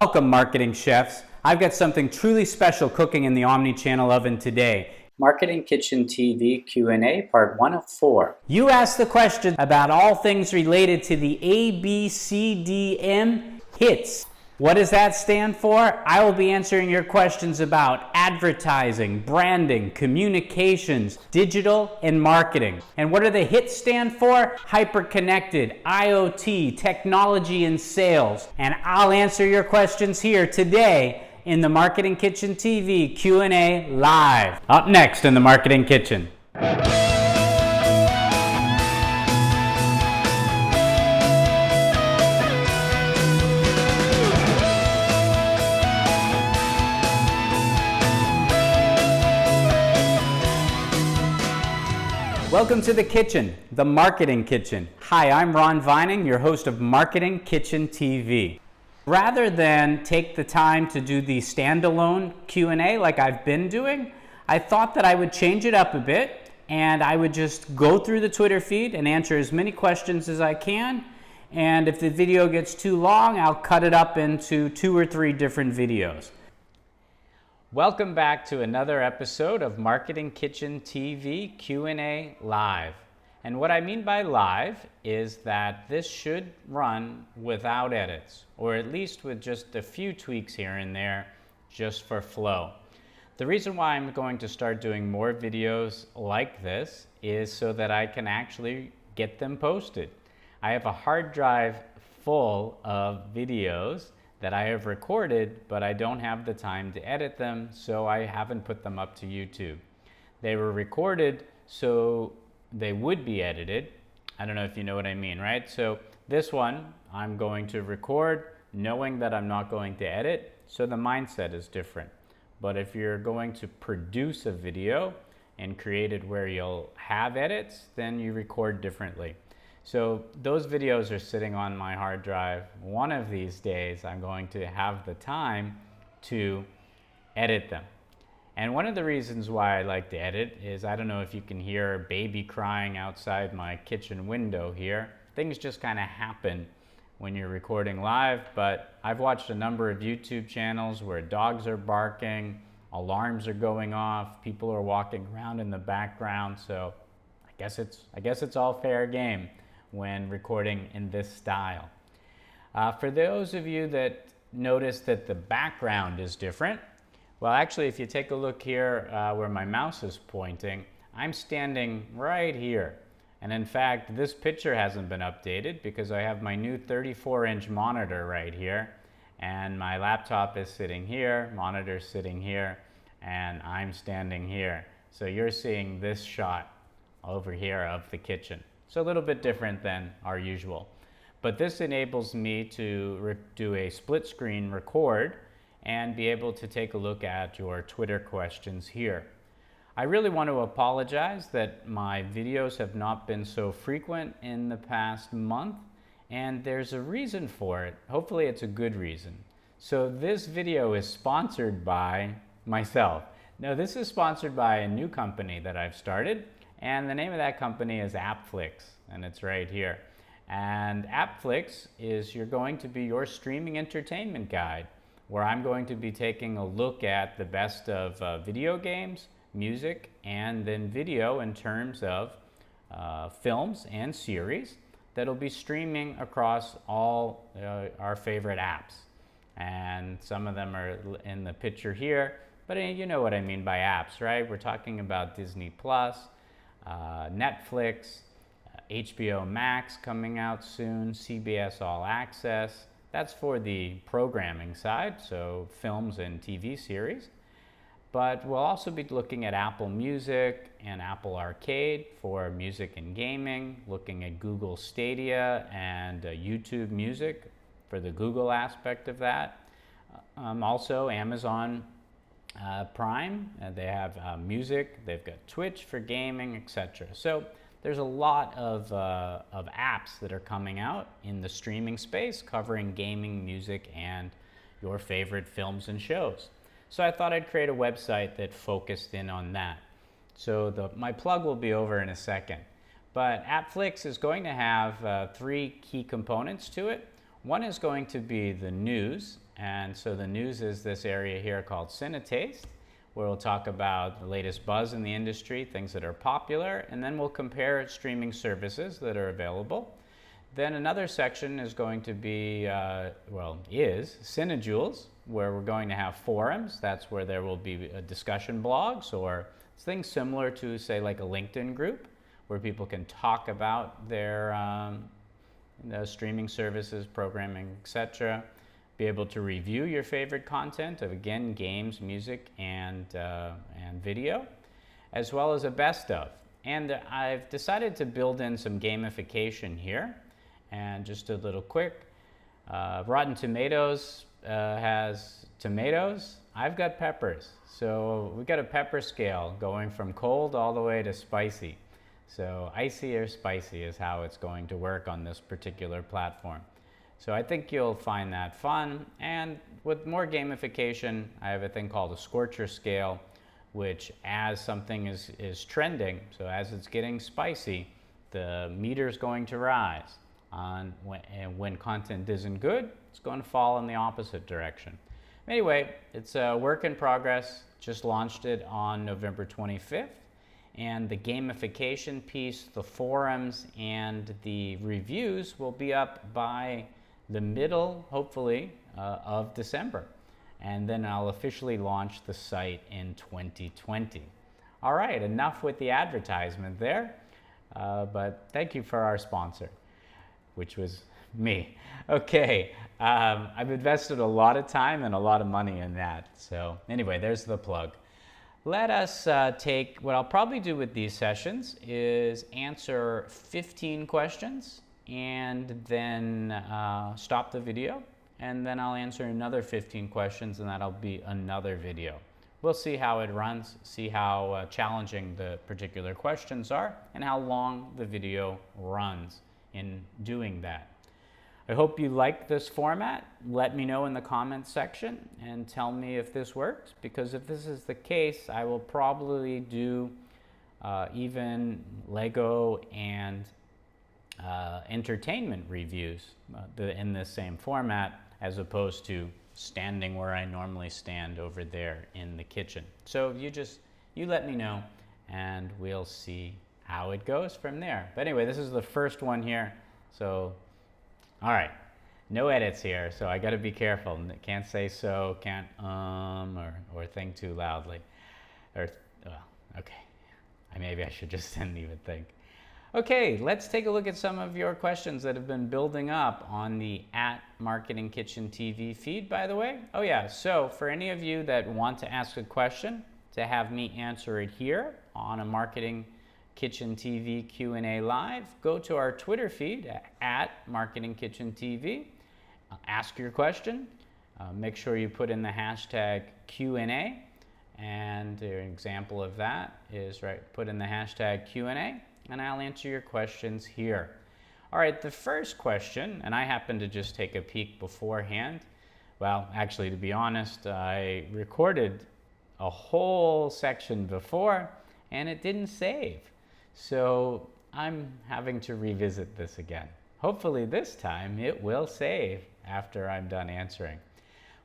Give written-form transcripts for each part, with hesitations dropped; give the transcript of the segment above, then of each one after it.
Welcome, marketing chefs. I've got something truly special cooking in the Omni-Channel oven today. Marketing Kitchen TV Q&A Part 1 of 4. You asked the question about all things related to the ABCDM hits. What does that stand for? I will be answering your questions about advertising, branding, communications, digital, and marketing. And what do the hits stand for? Hyperconnected, IoT, technology, and sales. And I'll answer your questions here today in the Marketing Kitchen TV Q&A live. Up next in the Marketing Kitchen. Welcome to the kitchen, the Marketing Kitchen. Hi, I'm Ron Vining, your host of Marketing Kitchen TV. Rather than take the time to do the standalone Q&A like I've been doing, I thought that I would change it up a bit and I would just go through the Twitter feed and answer as many questions as I can. And if the video gets too long, I'll cut it up into 2 or 3 different videos. Welcome back to another episode of Marketing Kitchen TV Q&A Live. And what I mean by live is that this should run without edits, or at least with just a few tweaks here and there, just for flow. The reason why I'm going to start doing more videos like this is so that I can actually get them posted. I have a hard drive full of videos that I have recorded, but I don't have the time to edit them, so I haven't put them up to YouTube. They were recorded so they would be edited. I don't know if you know what I mean, right? So this one, I'm going to record knowing that I'm not going to edit, so the mindset is different. But if you're going to produce a video and create it where you'll have edits, then you record differently. So those videos are sitting on my hard drive. One of these days, I'm going to have the time to edit them. And one of the reasons why I like to edit is, I don't know if you can hear a baby crying outside my kitchen window here. Things just kind of happen when you're recording live, but I've watched a number of YouTube channels where dogs are barking, alarms are going off, people are walking around in the background, so I guess it's all fair game when recording in this style. For those of you that notice that the background is different, well, actually, if you take a look here where my mouse is pointing, I'm standing right here. And in fact, this picture hasn't been updated because I have my new 34-inch monitor right here, and my laptop is sitting here, monitor's sitting here, and I'm standing here. So you're seeing this shot over here of the kitchen. So a little bit different than our usual. But this enables me to do a split screen record and be able to take a look at your Twitter questions here. I really want to apologize that my videos have not been so frequent in the past month, and there's a reason for it. Hopefully it's a good reason. So this video is sponsored by myself. Now, this is sponsored by a new company that I've started, and the name of that company is AppFlix, and it's right here. And AppFlix is going to be your streaming entertainment guide, where I'm going to be taking a look at the best of video games, music, and then video in terms of films and series that'll be streaming across all our favorite apps. And some of them are in the picture here, but you know what I mean by apps, right? We're talking about Disney Plus, Netflix, HBO Max coming out soon, CBS All Access. That's for the programming side, so films and TV series. But we'll also be looking at Apple Music and Apple Arcade for music and gaming, looking at Google Stadia and YouTube Music for the Google aspect of that. Also Amazon Prime, they have music, they've got Twitch for gaming, etc. So there's a lot of apps that are coming out in the streaming space covering gaming, music, and your favorite films and shows. So I thought I'd create a website that focused in on that. So my plug will be over in a second. But AppFlix is going to have 3 key components to it. One is going to be the news And so the news is this area here called Cinetaste, where we'll talk about the latest buzz in the industry, things that are popular, and then we'll compare streaming services that are available. Then another section is going to be, is Cinejewels, where we're going to have forums. That's where there will be discussion blogs or things similar to, say, like a LinkedIn group, where people can talk about their streaming services, programming, etc. Be able to review your favorite content of, again, games, music, and video, as well as a best of. And I've decided to build in some gamification here. And just a little quick, Rotten Tomatoes has tomatoes. I've got peppers. So we've got a pepper scale going from cold all the way to spicy. So icy or spicy is how it's going to work on this particular platform. So I think you'll find that fun. And with more gamification, I have a thing called a scorcher scale, which as something is trending, so as it's getting spicy, the meter's going to rise. And when content isn't good, it's going to fall in the opposite direction. Anyway, it's a work in progress. Just launched it on November 25th. And the gamification piece, the forums, and the reviews will be up by the middle, hopefully, of December. And then I'll officially launch the site in 2020. All right, enough with the advertisement there. But thank you for our sponsor, which was me. Okay, I've invested a lot of time and a lot of money in that. So anyway, there's the plug. Let us take, what I'll probably do with these sessions is answer 15 questions and then stop the video. And then I'll answer another 15 questions and that'll be another video. We'll see how it runs, see how challenging the particular questions are, and how long the video runs in doing that. I hope you like this format. Let me know in the comments section and tell me if this works, because if this is the case, I will probably do even Lego and entertainment reviews in this same format, as opposed to standing where I normally stand over there in the kitchen. So you let me know and we'll see how it goes from there. But anyway, this is the first one here. So, all right, no edits here, so I gotta be careful. Can't say so, can't or think too loudly. Okay, maybe I should just didn't even think. Okay, let's take a look at some of your questions that have been building up on the @MarketingKitchenTV feed, by the way. Oh yeah, so for any of you that want to ask a question, to have me answer it here on a MarketingKitchenTV Q&A live, go to our Twitter feed @MarketingKitchenTV, ask your question, make sure you put in the hashtag Q&A, and an example of that is, put in the hashtag Q&A, and I'll answer your questions here. All right, the first question, and I happened to just take a peek beforehand. Well, actually, to be honest, I recorded a whole section before, and it didn't save. So I'm having to revisit this again. Hopefully this time it will save after I'm done answering.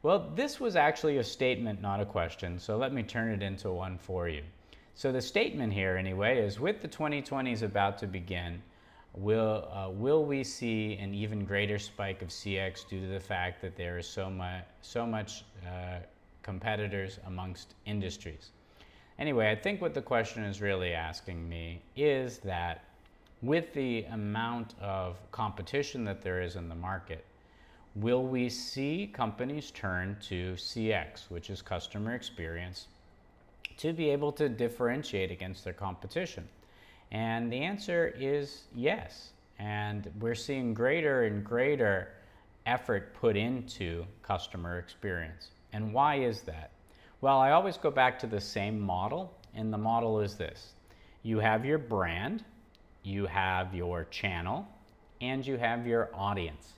Well, this was actually a statement, not a question, so let me turn it into one for you. So the statement here, anyway, is with the 2020s about to begin, will we see an even greater spike of CX due to the fact that there is so much competitors amongst industries? Anyway, I think what the question is really asking me is that with the amount of competition that there is in the market, will we see companies turn to CX, which is customer experience, to be able to differentiate against their competition? And the answer is yes. And we're seeing greater and greater effort put into customer experience. And why is that? Well, I always go back to the same model, and the model is this. You have your brand, you have your channel, and you have your audience.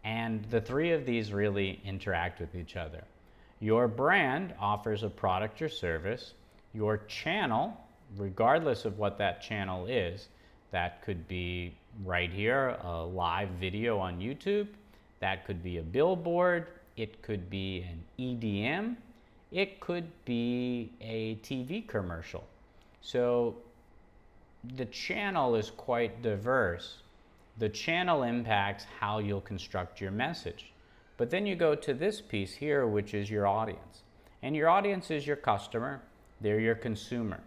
And the three of these really interact with each other. Your brand offers a product or service. Your channel, regardless of what that channel is, that could be right here, a live video on YouTube. That could be a billboard. it could be an EDM, it could be a TV commercial. So the channel is quite diverse. The channel impacts how you'll construct your message. But then you go to this piece here, which is your audience. And your audience is your customer, they're your consumer.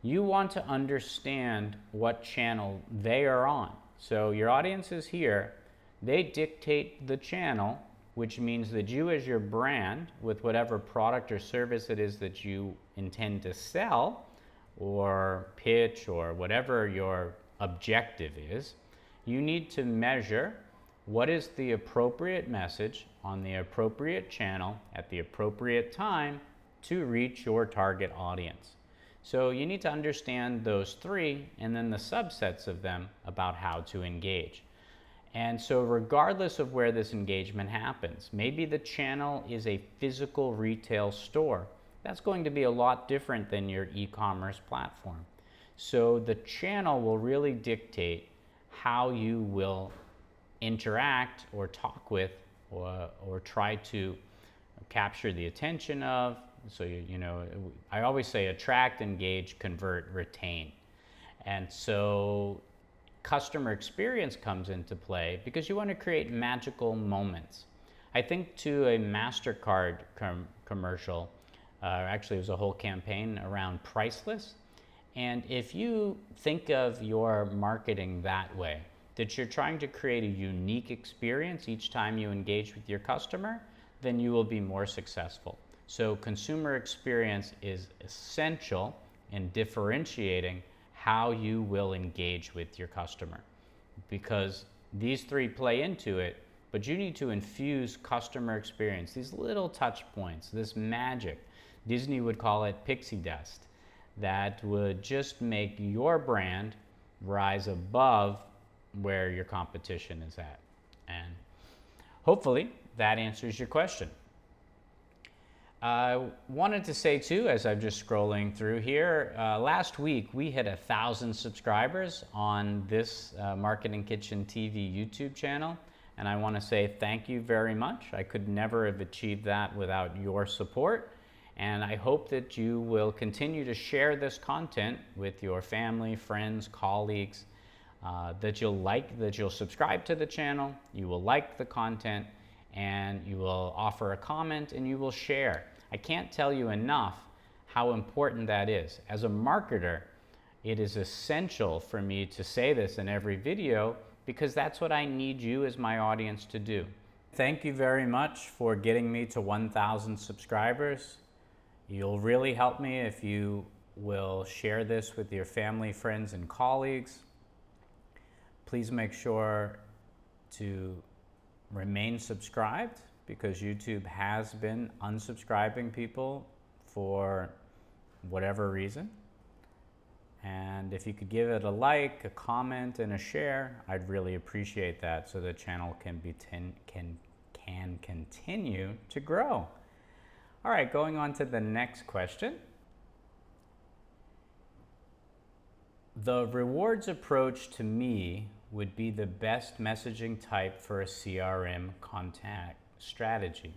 You want to understand what channel they are on. So your audience is here, they dictate the channel, which means that you as your brand, with whatever product or service it is that you intend to sell, or pitch, or whatever your objective is, you need to measure what is the appropriate message on the appropriate channel at the appropriate time to reach your target audience. So you need to understand those three and then the subsets of them about how to engage. And so regardless of where this engagement happens, maybe the channel is a physical retail store. That's going to be a lot different than your e-commerce platform. So the channel will really dictate how you will interact or talk with or try to capture the attention of. So I always say attract, engage, convert, retain. And so customer experience comes into play because you want to create magical moments. I think to a MasterCard commercial, actually it was a whole campaign around priceless. And if you think of your marketing that way, that you're trying to create a unique experience each time you engage with your customer, then you will be more successful. So consumer experience is essential in differentiating how you will engage with your customer, because these three play into it, but you need to infuse customer experience, these little touch points, this magic. Disney would call it pixie dust, that would just make your brand rise above where your competition is at. And hopefully that answers your question. I wanted to say too, as I'm just scrolling through here, last week we hit 1,000 subscribers on this Marketing Kitchen TV YouTube channel, and I want to say thank you very much. I could never have achieved that without your support, and I hope that you will continue to share this content with your family, friends, colleagues, that you'll subscribe to the channel, you will like the content, and you will offer a comment, and you will share. I can't tell you enough how important that is. As a marketer, it is essential for me to say this in every video because that's what I need you as my audience to do. Thank you very much for getting me to 1,000 subscribers. You'll really help me if you will share this with your family, friends, and colleagues. Please make sure to remain subscribed, because YouTube has been unsubscribing people for whatever reason. And if you could give it a like, a comment, and a share, I'd really appreciate that, so the channel can continue to grow. All right, going on to the next question. The rewards approach to me would be the best messaging type for a CRM contact strategy.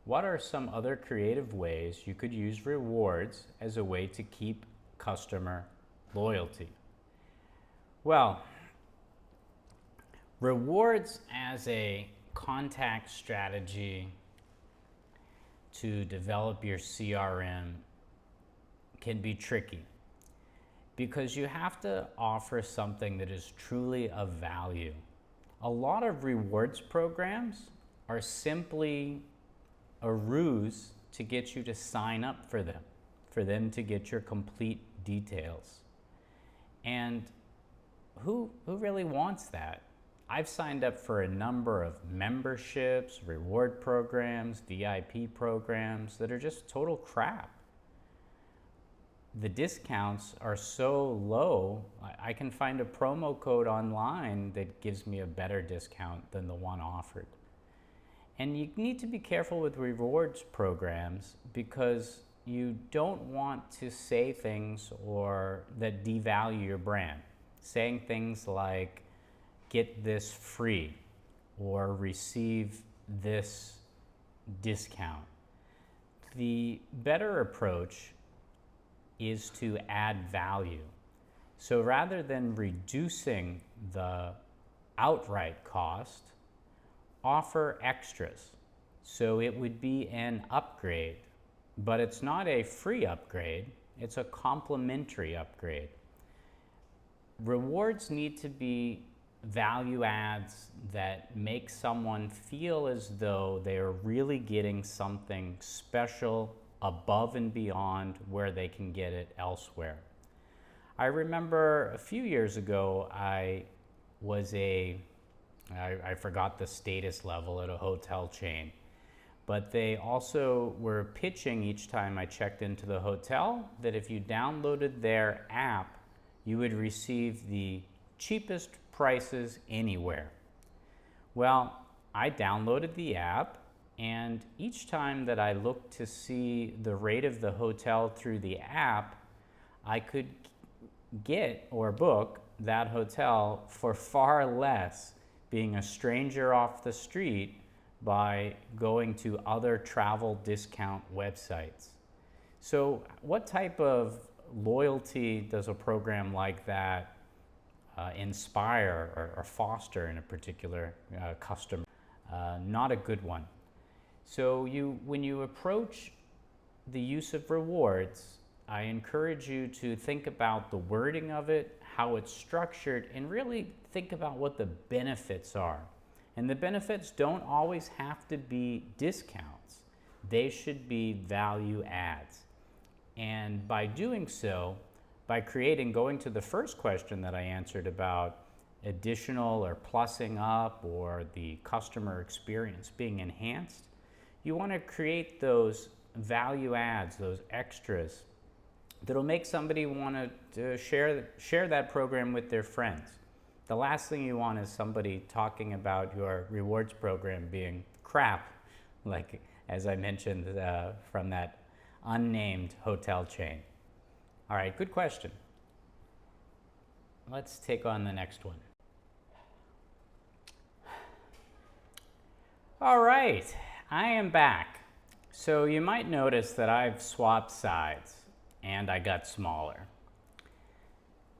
What are some other creative ways you could use rewards as a way to keep customer loyalty? Well, rewards as a contact strategy to develop your CRM can be tricky, because you have to offer something that is truly of value. A lot of rewards programs are simply a ruse to get you to sign up for them to get your complete details. And who really wants that? I've signed up for a number of memberships, reward programs, VIP programs that are just total crap. The discounts are so low, I can find a promo code online that gives me a better discount than the one offered. And you need to be careful with rewards programs, because you don't want to say things that devalue your brand. Saying things like, get this free, or receive this discount. The better approach is to add value. So rather than reducing the outright cost, offer extras. So it would be an upgrade, but it's not a free upgrade, it's a complimentary upgrade. Rewards need to be value adds that make someone feel as though they are really getting something special above and beyond where they can get it elsewhere. I remember a few years ago, I forgot the status level at a hotel chain, but they also were pitching each time I checked into the hotel that if you downloaded their app, you would receive the cheapest prices anywhere. Well, I downloaded the app, and each time that I looked to see the rate of the hotel through the app, I could get or book that hotel for far less, being a stranger off the street, by going to other travel discount websites. So what type of loyalty does a program like that inspire or foster in a particular customer? Not a good one. So when you approach the use of rewards, I encourage you to think about the wording of it, how it's structured, and really think about what the benefits are. And the benefits don't always have to be discounts. They should be value adds. And by doing so, by going to the first question that I answered about additional or plussing up or the customer experience being enhanced, you want to create those value adds, those extras, that'll make somebody want to share that program with their friends. The last thing you want is somebody talking about your rewards program being crap, like as I mentioned from that unnamed hotel chain. All right, good question. Let's take on the next one. All right, I am back. So you might notice that I've swapped sides and I got smaller.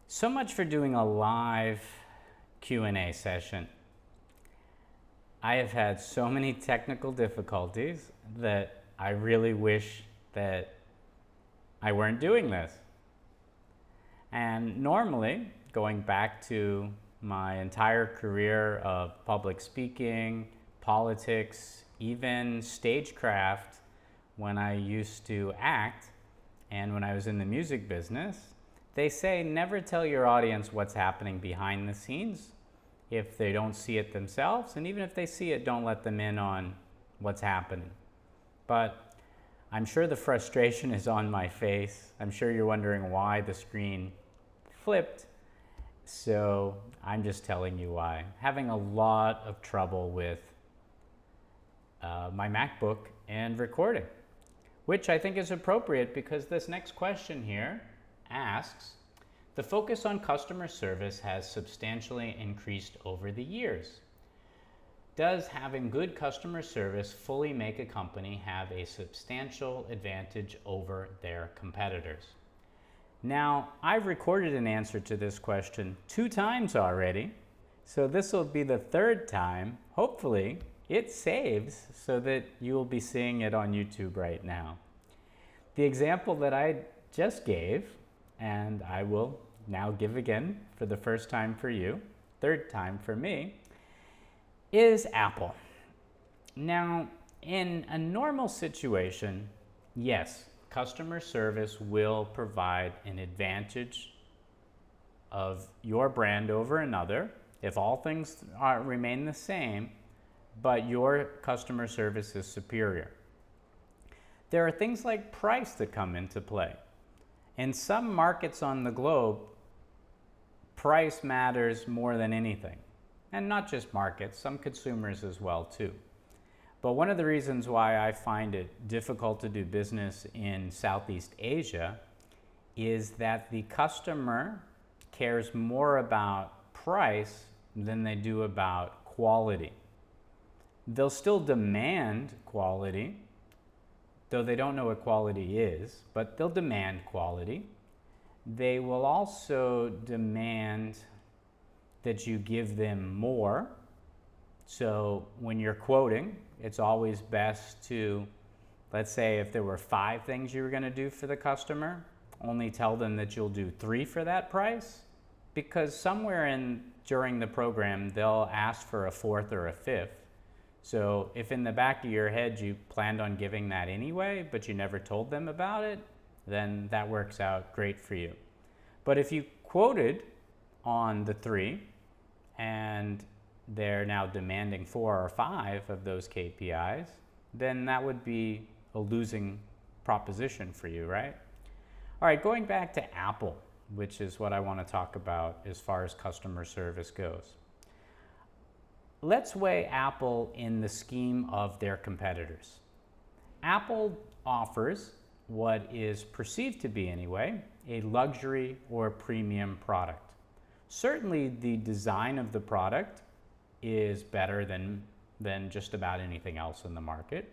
So much for doing a live Q&A session. I have had so many technical difficulties that I really wish that I weren't doing this. And normally, going back to my entire career of public speaking, politics, even stagecraft when I used to act and when I was in the music business, they say never tell your audience what's happening behind the scenes if they don't see it themselves, and even if they see it, don't let them in on what's happening. But I'm sure the frustration is on my face. I'm sure you're wondering why the screen flipped. So I'm just telling you why. Having a lot of trouble with my MacBook and recording, which I think is appropriate because this next question here asks, the focus on customer service has substantially increased over the years. Does having good customer service fully make a company have a substantial advantage over their competitors? Now, I've recorded an answer to this question 2 times already, so this will be the 3rd time. Hopefully, it saves so that you will be seeing it on YouTube right now. The example that I just gave, and I will now give again for the 1st time for you, 3rd time for me, is Apple. Now, in a normal situation, yes, customer service will provide an advantage of your brand over another if all things remain the same, but your customer service is superior. There are things like price that come into play. In some markets on the globe, price matters more than anything. And not just markets, some consumers as well too. But one of the reasons why I find it difficult to do business in Southeast Asia is that the customer cares more about price than they do about quality. They'll still demand quality, though they don't know what quality is, but they'll demand quality. They will also demand that you give them more. So when you're quoting, it's always best to, let's say if there were 5 things you were going to do for the customer, only tell them that you'll do 3 for that price, because somewhere during the program they'll ask for a 4th or a 5th. So if in the back of your head you planned on giving that anyway, but you never told them about it, then that works out great for you. But if you quoted on the 3 and they're now demanding 4 or 5 of those KPIs, then that would be a losing proposition for you, right? All right, going back to Apple, which is what I want to talk about as far as customer service goes. Let's weigh Apple in the scheme of their competitors. Apple offers what is perceived to be, anyway, a luxury or premium product. Certainly the design of the product is better than just about anything else in the market.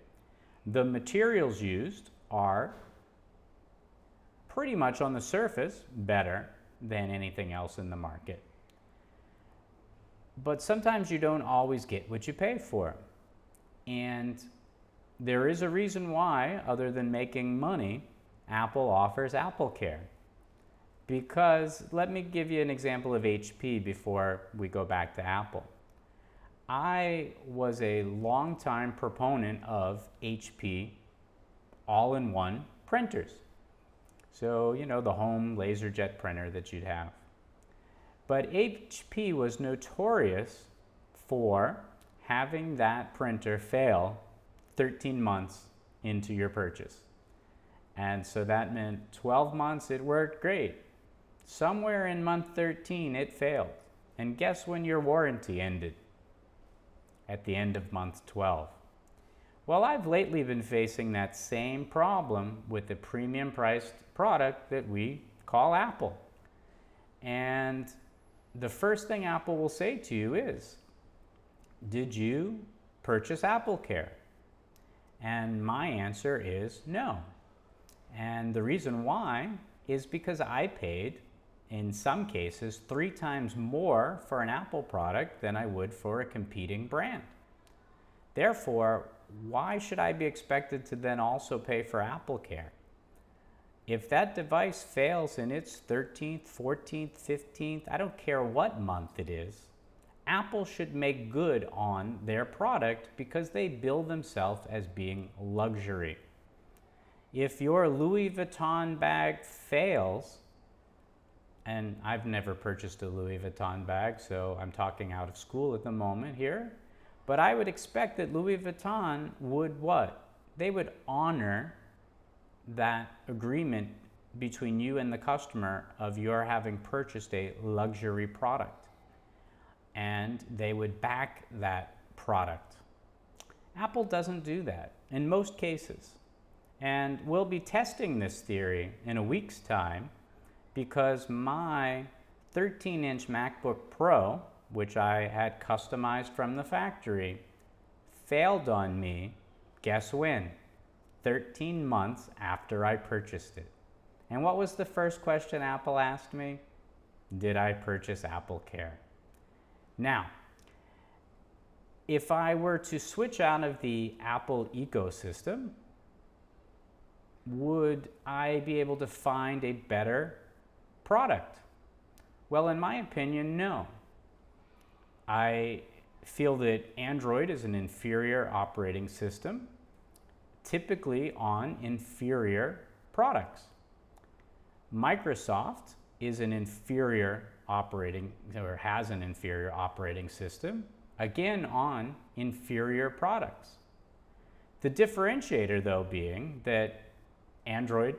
The materials used are pretty much on the surface better than anything else in the market. But sometimes you don't always get what you pay for. And there is a reason why, other than making money, Apple offers AppleCare. Because let me give you an example of HP before we go back to Apple. I was a longtime proponent of HP all-in-one printers. So, you know, the home LaserJet printer that you'd have. But HP was notorious for having that printer fail 13 months into your purchase. And so that meant 12 months it worked great. Somewhere in month 13 it failed. And guess when your warranty ended? At the end of month 12. Well, I've lately been facing that same problem with the premium priced product that we call Apple. And the first thing Apple will say to you is, did you purchase AppleCare? And my answer is no. And the reason why is because I paid, in some cases, 3 times more for an Apple product than I would for a competing brand. Therefore, why should I be expected to then also pay for AppleCare? If that device fails in its 13th, 14th, 15th, I don't care what month it is, Apple should make good on their product because they bill themselves as being luxury. If your Louis Vuitton bag fails, and I've never purchased a Louis Vuitton bag, so I'm talking out of school at the moment here, but I would expect that Louis Vuitton would what? They would honor that agreement between you and the customer of your having purchased a luxury product. And they would back that product. Apple doesn't do that in most cases. And we'll be testing this theory in a week's time because my 13-inch MacBook Pro, which I had customized from the factory, failed on me, guess when? 13 months after I purchased it. And what was the first question Apple asked me? Did I purchase AppleCare? Now, if I were to switch out of the Apple ecosystem, would I be able to find a better product? Well, in my opinion, no. I feel that Android is an inferior operating system, typically on inferior products. Microsoft is an inferior operating, or has an inferior operating system, again on inferior products. The differentiator, though, being that Android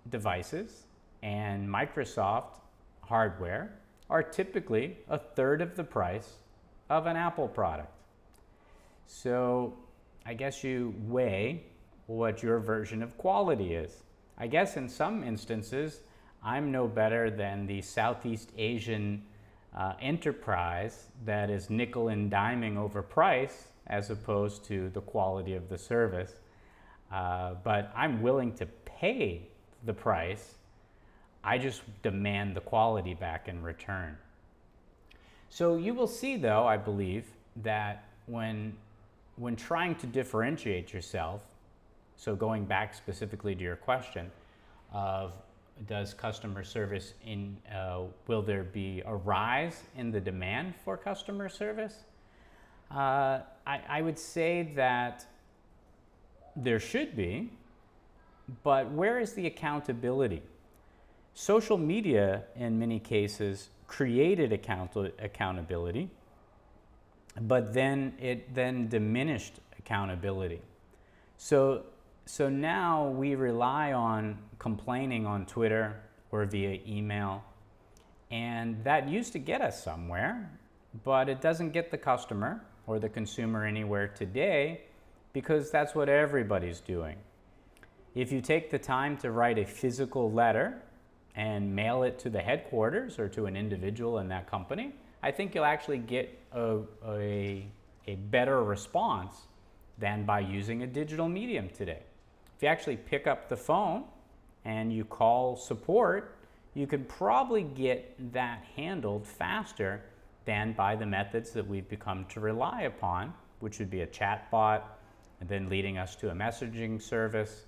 devices and Microsoft hardware are typically a third of the price of an Apple product. So I guess you weigh what your version of quality is. I guess in some instances, I'm no better than the Southeast Asian enterprise that is nickel and diming over price as opposed to the quality of the service. But I'm willing to pay the price. I just demand the quality back in return. So you will see, though, I believe, that when trying to differentiate yourself, so going back specifically to your question of does customer service will there be a rise in the demand for customer service? I would say that there should be, but where is the accountability? Social media, in many cases, created accountability, but then it diminished accountability. So now we rely on complaining on Twitter or via email, and that used to get us somewhere, but it doesn't get the customer or the consumer anywhere today because that's what everybody's doing. If you take the time to write a physical letter and mail it to the headquarters or to an individual in that company, I think you'll actually get a better response than by using a digital medium today. If you actually pick up the phone and you call support, you could probably get that handled faster than by the methods that we've become to rely upon, which would be a chat bot, and then leading us to a messaging service,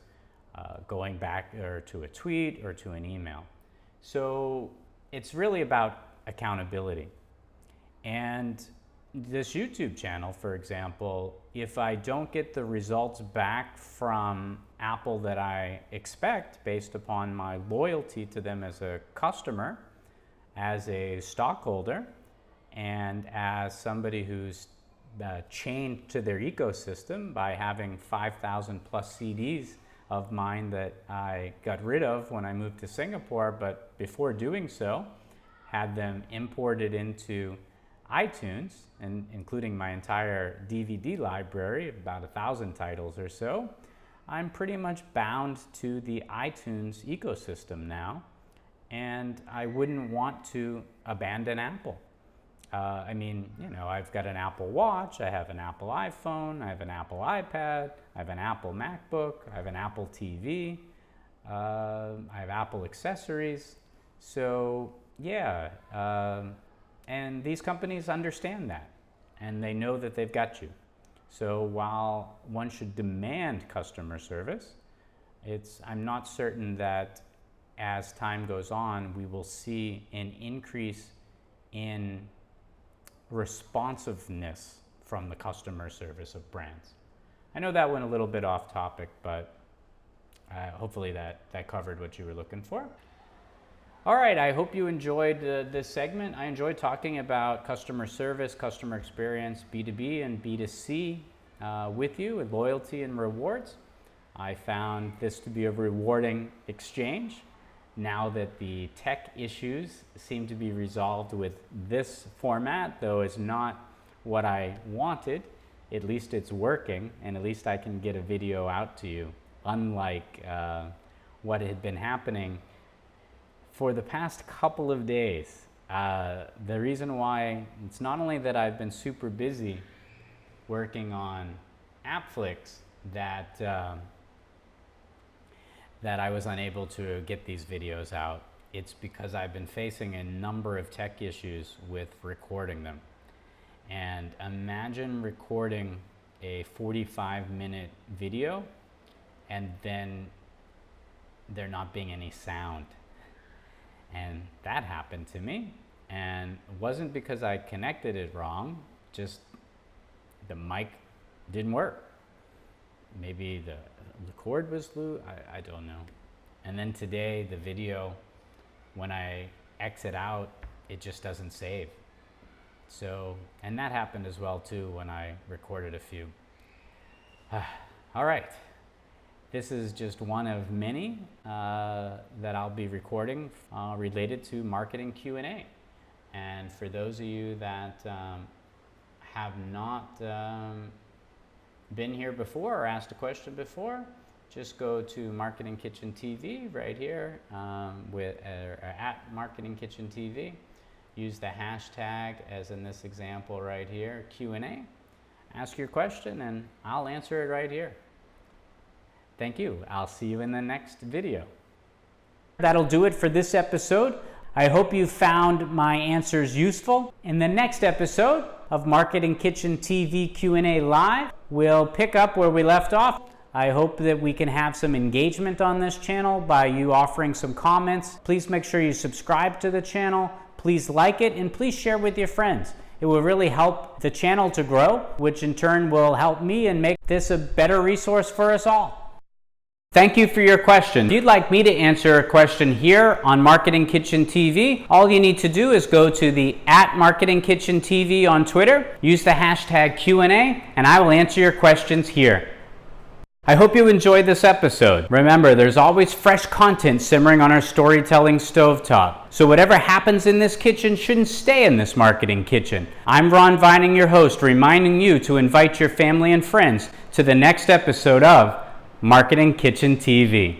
going back or to a tweet or to an email. So it's really about accountability. And this YouTube channel, for example, if I don't get the results back from Apple that I expect based upon my loyalty to them as a customer, as a stockholder, and as somebody who's chained to their ecosystem by having 5,000 plus CDs of mine that I got rid of when I moved to Singapore, but before doing so, had them imported into iTunes, and including my entire DVD library, about 1,000 titles or so. I'm pretty much bound to the iTunes ecosystem now, and I wouldn't want to abandon Apple. I mean, you know, I've got an Apple Watch, I have an Apple iPhone, I have an Apple iPad, I have an Apple MacBook, I have an Apple TV, I have Apple accessories. So yeah, and these companies understand that, and they know that they've got you. So while one should demand customer service, I'm not certain that as time goes on, we will see an increase in responsiveness from the customer service of brands. I know that went a little bit off topic, but hopefully that covered what you were looking for. All right, I hope you enjoyed this segment. I enjoyed talking about customer service, customer experience, B2B and B2C with you, with loyalty and rewards. I found this to be a rewarding exchange. Now that the tech issues seem to be resolved with this format, though it's not what I wanted, at least it's working, and at least I can get a video out to you, unlike what had been happening for the past couple of days. The reason why, it's not only that I've been super busy working on AppFlix that I was unable to get these videos out. It's because I've been facing a number of tech issues with recording them. And imagine recording a 45-minute video and then there not being any sound. And that happened to me, and it wasn't because I connected it wrong, just the mic didn't work. Maybe the cord was loose, I don't know. And then today, the video, when I exit out, it just doesn't save. So, and that happened as well too when I recorded a few. All right. This is just one of many that I'll be recording related to marketing Q&A. And for those of you that have not been here before or asked a question before, just go to MarketingKitchenTV right here at MarketingKitchenTV. Use the hashtag, as in this example right here, Q&A. ask your question and I'll answer it right here. Thank you. I'll see you in the next video. That'll do it for this episode. I hope you found my answers useful. In the next episode of Marketing Kitchen TV Q&A Live, we'll pick up where we left off. I hope that we can have some engagement on this channel by you offering some comments. Please make sure you subscribe to the channel. Please like it and please share with your friends. It will really help the channel to grow, which in turn will help me and make this a better resource for us all. Thank you for your question. If you'd like me to answer a question here on Marketing Kitchen TV, all you need to do is go to the @MarketingKitchenTV on Twitter, use the hashtag Q&A, and I will answer your questions here. I hope you enjoyed this episode. Remember, there's always fresh content simmering on our storytelling stovetop. So whatever happens in this kitchen shouldn't stay in this marketing kitchen. I'm Ron Vining, your host, reminding you to invite your family and friends to the next episode of Marketing Kitchen TV.